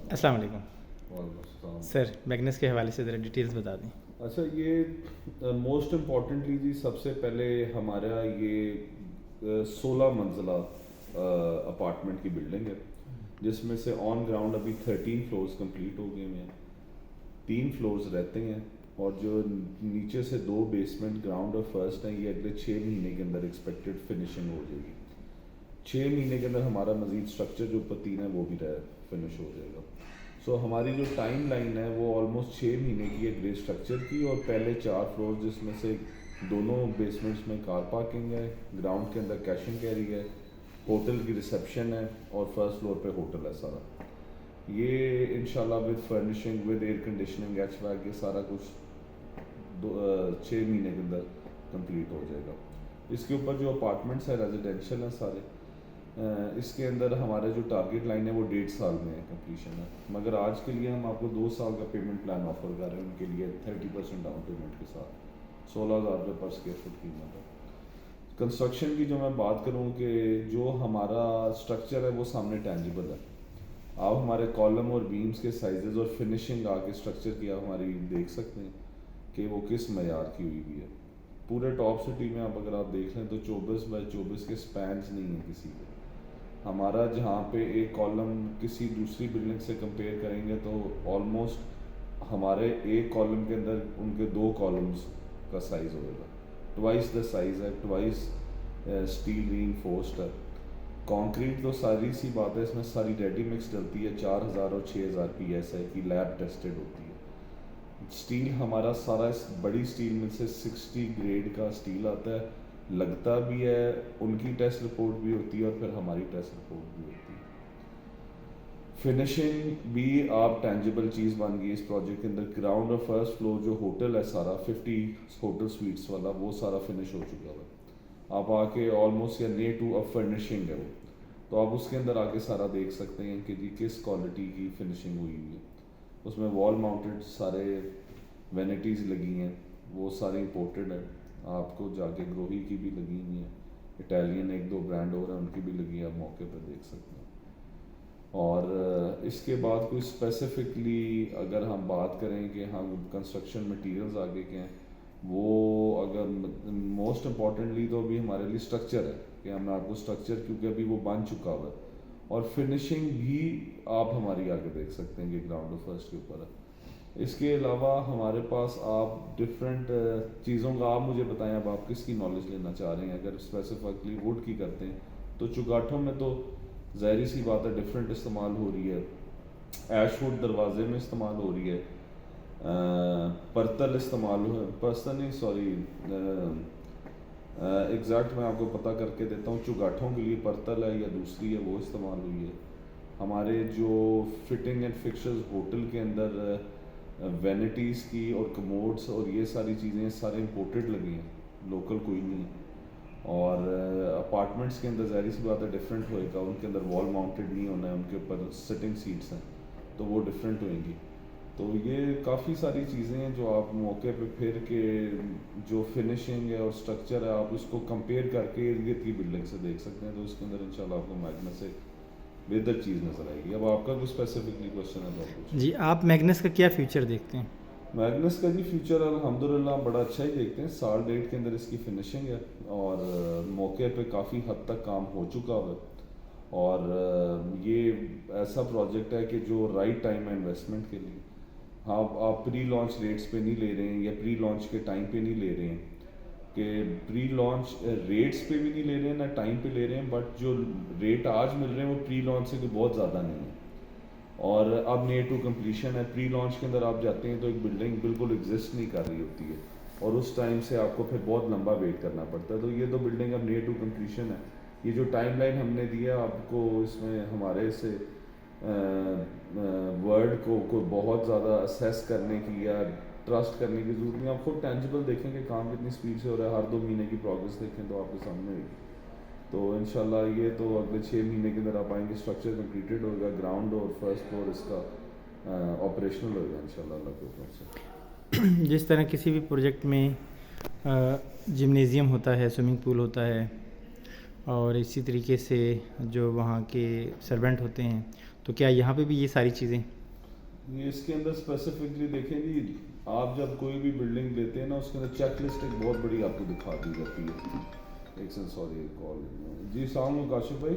السلام علیکم وعلیکم السلام. سر. میگنس کے حوالے سے ذرا ڈیٹیلز بتا دیں. اچھا، یہ موسٹ امپورٹنٹلی جی سب سے پہلے ہمارا یہ 16 منزلہ اپارٹمنٹ کی بلڈنگ ہے، جس میں سے آن گراؤنڈ ابھی 13 فلورز کمپلیٹ ہو گئے ہیں. 3 فلورز رہتے ہیں، اور جو نیچے سے 2 بیسمنٹ گراؤنڈ اور فرسٹ ہیں، یہ اگلے 6 مہینے کے اندر ایکسپیکٹڈ فنشنگ ہو جائے گی. 6 مہینے کے اندر ہمارا مزید اسٹرکچر جو اوپر 3 ہے وہ بھی فنش ہو جائے گا. سو ہماری جو ٹائم لائن ہے وہ آلموسٹ 6 مہینے کی ہے گرے اسٹرکچر کی، اور پہلے 4 فلور جس میں سے دونوں بیسمنٹس میں کار پارکنگ ہے، گراؤنڈ کے اندر کیش اینڈ کیری ہے، ہوٹل کی ریسیپشن ہے، اور فرسٹ فلور پہ ہوٹل ہے سارا. یہ انشاءاللہ with furnishing with air conditioning HVAC یہ سارا کچھ 6 مہینے کے اندر کمپلیٹ ہو جائے گا. اس کے اوپر جو اپارٹمنٹس ہیں ریزیڈینشیل ہیں سارے. اس کے اندر ہمارا جو ٹارگیٹ لائن ہے وہ 1.5 سال میں کمپلیشن ہے، مگر آج کے لیے ہم آپ کو 2 سال کا پیمنٹ پلان آفر کر رہے ہیں ان کے لیے 30% ڈاؤن پیمنٹ کے ساتھ 16,000 روپے پر اسکوائر فٹ قیمت ہے. کنسٹرکشن کی جو میں بات کروں کہ جو ہمارا اسٹرکچر ہے وہ سامنے ٹینجیبل ہے. آپ ہمارے کالم اور بیمز کے سائزز اور فنشنگ آ کے اسٹرکچر کی آپ ہماری دیکھ سکتے ہیں کہ وہ کس معیار کی ہوئی ہے. پورے ٹاپ سٹی میں آپ اگر آپ دیکھ لیں تو 24x24 کے سپینز نہیں ہیں کسی کے. ہمارا جہاں پہ ایک کالم کسی دوسری بلڈنگ سے کمپیئر کریں گے تو آلموسٹ ہمارے ایک کالم کے اندر ان کے 2 کالمز کا سائز ہوئے گا. ٹوائس دا سائز ہے، ٹوائس اسٹیل ری انفورسڈ ہے. کانکریٹ تو ساری سی بات ہے، اس میں ساری ریڈی مکس ڈلتی ہے، 4,000 اور 6,000 PSI کی لیب ٹیسٹڈ ہوتی ہے. اسٹیل ہمارا سارا بڑی اسٹیل میں سے 60 گریڈ کا اسٹیل آتا ہے، لگتا بھی ہے، ان کی ٹیسٹ رپورٹ بھی ہوتی ہے اور پھر ہماری ٹیسٹ رپورٹ بھی ہوتی ہے. فنشنگ بھی آپ ٹینجیبل چیز بن گئی اس پروجیکٹ کے اندر. گراؤنڈ اور فرسٹ فلور جو ہوٹل ہے سارا 50 ہوٹل سویٹس والا وہ سارا فنش ہو چکا ہے. آپ آ کے آلموسٹ یا نیئر ٹو ا فرنشنگ ہے وہ، تو آپ اس کے اندر آ کے سارا دیکھ سکتے ہیں کہ جی کس کوالٹی کی فنشنگ ہوئی ہوئی ہے. اس میں وال ماؤنٹڈ سارے وینیٹیز لگی ہیں، وہ ساری امپورٹڈ ہے. آپ کو جا کے گروہی کی بھی لگی ہوئی ہیں، اٹیلین 1-2 برانڈ اور ہیں ان کی بھی لگی ہے، آپ موقع پہ دیکھ سکتے ہیں. اور اس کے بعد کوئی اسپیسیفکلی اگر ہم بات کریں کہ ہم کنسٹرکشن مٹیریلز آگے کے ہیں، وہ اگر موسٹ امپورٹنٹلی تو ابھی ہمارے لیے اسٹرکچر ہے کہ ہم آپ کو اسٹرکچر کیونکہ ابھی وہ بن چکا ہوا ہے، اور فنشنگ بھی آپ ہماری آگے دیکھ سکتے ہیں کہ گراؤنڈ اور فرسٹ کے اوپر ہے. اس کے علاوہ ہمارے پاس آپ ڈفرینٹ چیزوں کا آپ مجھے بتائیں اب آپ کس کی نالج لینا چاہ رہے ہیں. اگر اسپیسیفکلی ووڈ کی کرتے ہیں تو چگاٹھوں میں تو ظاہری سی بات ہے ڈفرینٹ استعمال ہو رہی ہے. ایش ووڈ دروازے میں استعمال ہو رہی ہے، پرتل استعمال پرتل نہیں سوری ایگزیکٹ میں آپ کو پتہ کر کے دیتا ہوں. چگاٹھوں کے لیے پرتل ہے یا دوسری ہے وہ استعمال ہوئی ہے. ہمارے جو فٹنگ اینڈ فکسچرز ہوٹل کے اندر وینیٹیز کی اور کموڈس اور یہ ساری چیزیں سارے امپورٹڈ لگی ہیں، لوکل کوئی نہیں ہے. اور اپارٹمنٹس کے اندر ظاہری سی بات ہے ڈفرینٹ ہوئے گا، ان کے اندر وال ماؤنٹڈ نہیں ہونا ہے، ان کے اوپر سٹنگ سیٹس ہیں تو وہ ڈفرینٹ ہوئیں گی. تو یہ کافی ساری چیزیں ہیں جو آپ موقع پہ پھر کے جو فنشنگ ہے اور اسٹرکچر ہے آپ اس کو کمپیئر کر کے ارد گرد کی بلڈنگ سے دیکھ سکتے ہیں. تو اس کے اندر انشاءاللہ آپ کو میگنس سے بہتر چیز نظر آئے گی. اب آپ کا کوئی اسپیسیفکلی کوشچن ہے تو آپ پوچھیں. جی آپ میگنس کا کیا فیوچر دیکھتے ہیں؟ میگنس کا جی فیوچر الحمدللہ بڑا اچھا ہی دیکھتے ہیں. 1.5 کے اندر اس کی فنشنگ ہے اور موقع پہ کافی حد تک کام ہو چکا ہوا ہے. اور یہ ایسا پروجیکٹ ہے کہ جو رائٹ ٹائم ہے انویسٹمنٹ کے لیے. ہاں آپ پری لانچ ریٹس پہ نہیں لے رہے ہیں یا پری لانچ کے ٹائم پہ نہیں لے رہے ہیں کہ پری لانچ ریٹس پہ بھی نہیں لے رہے ہیں نہ ٹائم پہ لے رہے ہیں، بٹ جو ریٹ آج مل رہے ہیں وہ پری لانچ سے بہت زیادہ نہیں ہے. اور اب نیئر ٹو کمپلیشن ہے. پری لانچ کے اندر آپ جاتے ہیں تو ایک بلڈنگ بالکل ایگزسٹ نہیں کر رہی ہوتی ہے اور اس ٹائم سے آپ کو پھر بہت لمبا ویٹ کرنا پڑتا ہے. تو یہ تو بلڈنگ اب نیئر ٹو کمپلیشن ہے. یہ جو ٹائم لائن ہم نے دیا آپ کو اس میں ہمارے سے ورڈ کو بہت زیادہ اسیس کرنے کی یا ٹرسٹ کرنے کی ضرورت نہیں. آپ خود ٹینجیبل دیکھیں کہ کام کتنی اسپیڈ سے ہو رہا ہے، ہر 2 مہینے کی پروگرس دیکھیں تو آپ کے سامنے ہوگی. تو انشاءاللہ یہ تو اگلے 6 مہینے کے اندر آپ آئیں گے، اسٹرکچر کمپلیٹڈ ہوگا، گراؤنڈ اور فرسٹ فلور اس کا آپریشنل ہوگا انشاءاللہ اللہ کے حکم سے. جس طرح کسی بھی پروجیکٹ میں جمنیزیم ہوتا ہے، سوئمنگ پول ہوتا ہے، اور اسی طریقے سے جو وہاں کے سرونٹ ہوتے ہیں تو کیا یہاں پہ بھی یہ ساری چیزیں؟ یہ اس کے اندر اسپیسیفکلی دیکھیں جی، آپ جب کوئی بھی بلڈنگ لیتے ہیں نا اس کے اندر چیک لسٹ ایک بہت بڑی آپ کو دکھا دی جاتی ہے. ایک سیکنڈ، سوری کال. جی السلام علیکم کاشف بھائی.